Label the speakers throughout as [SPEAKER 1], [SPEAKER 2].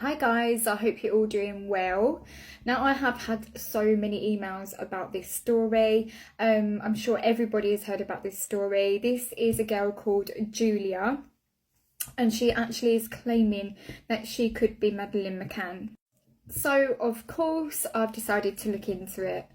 [SPEAKER 1] Hi guys, I hope you're all doing well. Now I have had so many emails about this story. I'm sure everybody has heard about this story. This is a girl called Julia, and she actually is claiming that she could be Madeleine McCann. So of course I've decided to look into it.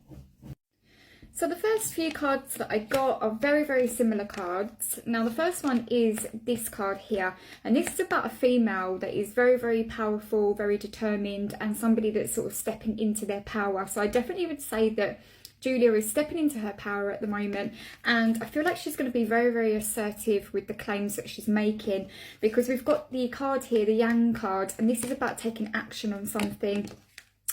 [SPEAKER 1] So the first few cards that I got are very similar cards. Now the first one is this card here, and this is about a female that is very powerful, very determined, and somebody that's sort of stepping into their power. So I definitely would say that Julia is stepping into her power at the moment, and I feel like she's going to be very assertive with the claims that she's making, because we've got the card here, the Yang card, and this is about taking action on something.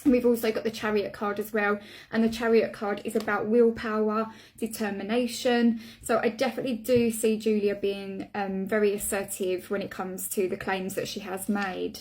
[SPEAKER 1] We've also got the Chariot card as well, and the Chariot card is about willpower, determination. So I definitely do see Julia being very assertive when it comes to the claims that she has made.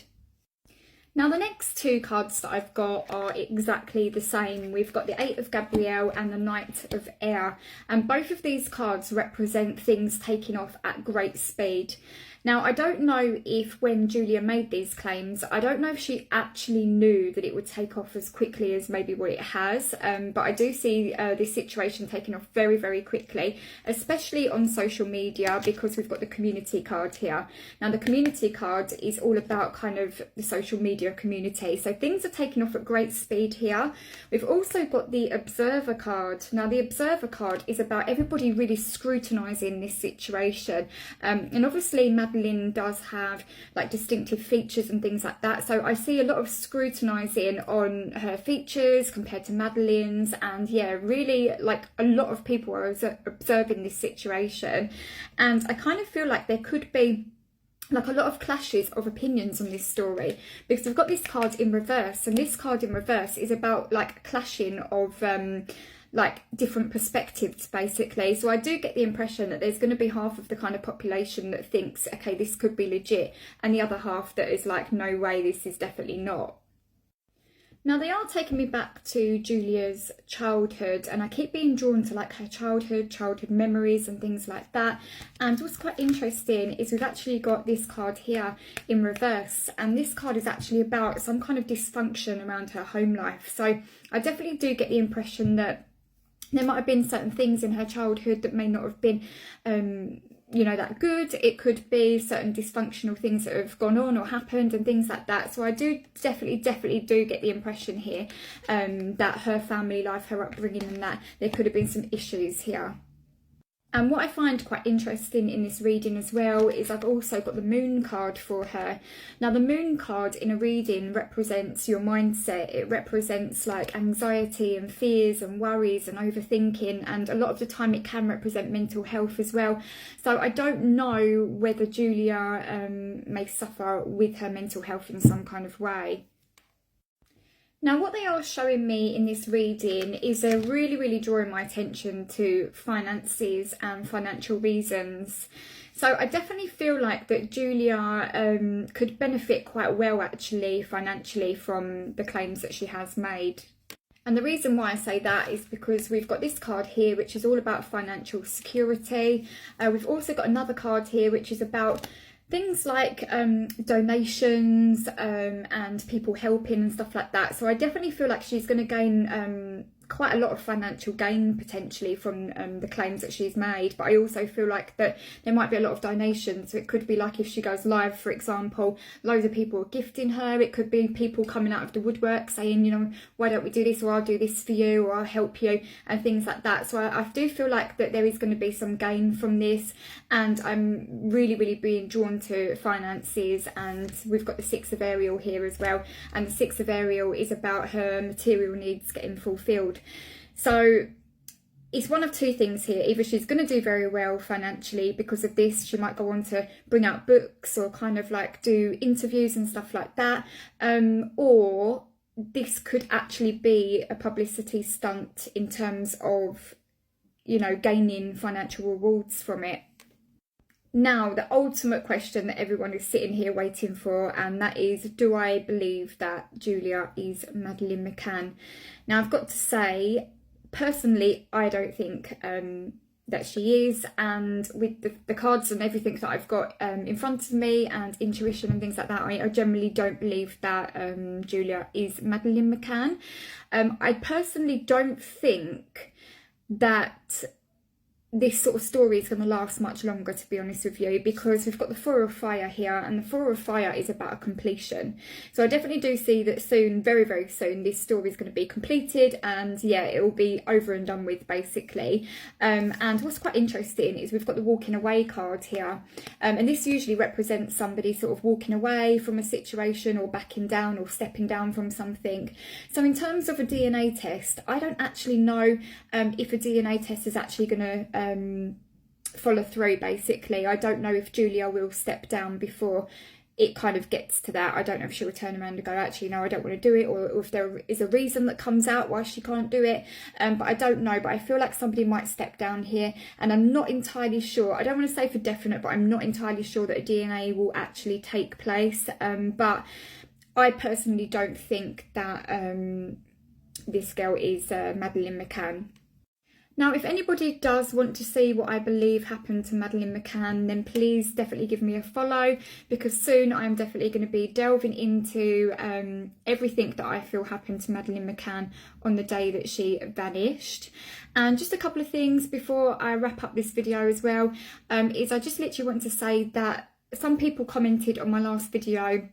[SPEAKER 1] Now the next two cards that I've got are exactly the same. We've got the Eight of Gabrielle and the Knight of Air, and both of these cards represent things taking off at great speed. Now, I don't know if when Julia made these claims, I don't know if she actually knew that it would take off as quickly as maybe what it has, but I do see this situation taking off very quickly, especially on social media, because we've got the community card here. Now, the community card is all about kind of the social media community, so things are taking off at great speed here. We've also got the Observer card. Now, the Observer card is about everybody really scrutinising this situation, and obviously Madeleine does have like distinctive features and things like that, so I see a lot of scrutinising on her features compared to Madeleine's, and yeah, really like a lot of people are observing this situation, and I kind of feel like there could be like a lot of clashes of opinions on this story, because I've got this card in reverse, and this card in reverse is about like clashing of like different perspectives basically. So I do get the impression that there's going to be half of the kind of population that thinks, okay, this could be legit, and the other half that is like, no way, this is definitely not. Now they are taking me back to Julia's childhood, and I keep being drawn to like her childhood memories and things like that. And what's quite interesting is we've actually got this card here in reverse, and this card is actually about some kind of dysfunction around her home life. So I definitely do get the impression that there might have been certain things in her childhood that may not have been you know, that good. It could be certain dysfunctional things that have gone on or happened and things like that. So I do definitely do get the impression here that her family life, her upbringing, and that there could have been some issues here. And what I find quite interesting in this reading as well is I've also got the Moon card for her. Now the Moon card in a reading represents your mindset. It represents like anxiety and fears and worries and overthinking, and a lot of the time it can represent mental health as well. So I don't know whether Julia may suffer with her mental health in some kind of way. Now what they are showing me in this reading is they're really drawing my attention to finances and financial reasons. So I definitely feel like that Julia could benefit quite well actually financially from the claims that she has made. And the reason why I say that is because we've got this card here which is all about financial security. We've also got another card here which is about things like donations and people helping and stuff like that. So I definitely feel like she's going to gain quite a lot of financial gain potentially from the claims that she's made, but I also feel like that there might be a lot of donations. So it could be like if she goes live, for example, loads of people are gifting her. It could be people coming out of the woodwork saying, you know, why don't we do this, or I'll do this for you, or I'll help you, and things like that. So I do feel like that there is going to be some gain from this, and I'm really being drawn to finances. And we've got the Six of Ariel here as well, and the Six of Ariel is about her material needs getting fulfilled. So it's one of two things here. Either she's going to do very well financially because of this, she might go on to bring out books or kind of like do interviews and stuff like that, or this could actually be a publicity stunt in terms of, you know, gaining financial rewards from it. Now, the ultimate question that everyone is sitting here waiting for, and that is, do I believe that Julia is Madeleine McCann? Now, I've got to say, personally, I don't think that she is, and with the cards and everything that I've got in front of me and intuition and things like that, I generally don't believe that Julia is Madeleine McCann. I personally don't think that this sort of story is going to last much longer, to be honest with you, because we've got the Four of Fire here, and the Four of Fire is about a completion. So I definitely do see that soon, very, very soon, this story is going to be completed, and yeah, it will be over and done with, basically. And what's quite interesting is we've got the walking away card here, and this usually represents somebody sort of walking away from a situation, or backing down, or stepping down from something. So in terms of a DNA test, I don't actually know if a DNA test is actually going to follow through, basically. I don't know if Julia will step down before it kind of gets to that. I don't know if she'll turn around and go, actually no, I don't want to do it, or if there is a reason that comes out why she can't do it, but I don't know. But I feel like somebody might step down here, and I'm not entirely sure. I don't want to say for definite, but I'm not entirely sure that a DNA will actually take place, but I personally don't think that this girl is Madeleine McCann. Now, if anybody does want to see what I believe happened to Madeleine McCann, then please definitely give me a follow, because soon I'm definitely going to be delving into everything that I feel happened to Madeleine McCann on the day that she vanished. And just a couple of things before I wrap up this video as well, is I just literally want to say that some people commented on my last video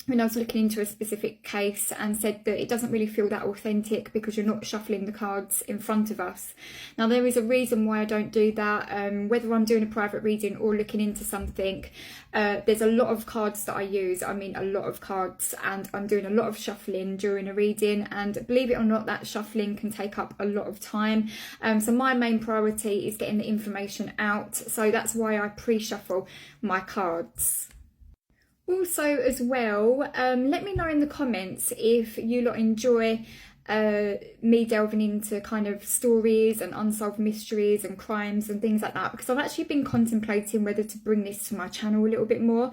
[SPEAKER 1] when I was looking into a specific case and said that it doesn't really feel that authentic because you're not shuffling the cards in front of us. Now, there is a reason why I don't do that. Whether I'm doing a private reading or looking into something, there's a lot of cards that I use. I mean, a lot of cards, and I'm doing a lot of shuffling during a reading, and believe it or not, that shuffling can take up a lot of time. So my main priority is getting the information out. So that's why I pre-shuffle my cards. Also, as well, let me know in the comments if you lot enjoy me delving into kind of stories and unsolved mysteries and crimes and things like that, because I've actually been contemplating whether to bring this to my channel a little bit more,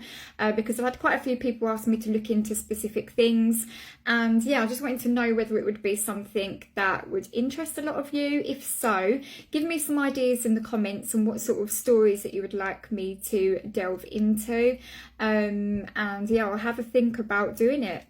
[SPEAKER 1] because I've had quite a few people ask me to look into specific things, and yeah, I just wanted to know whether it would be something that would interest a lot of you. If so, give me some ideas in the comments on what sort of stories that you would like me to delve into, and yeah, I'll have a think about doing it.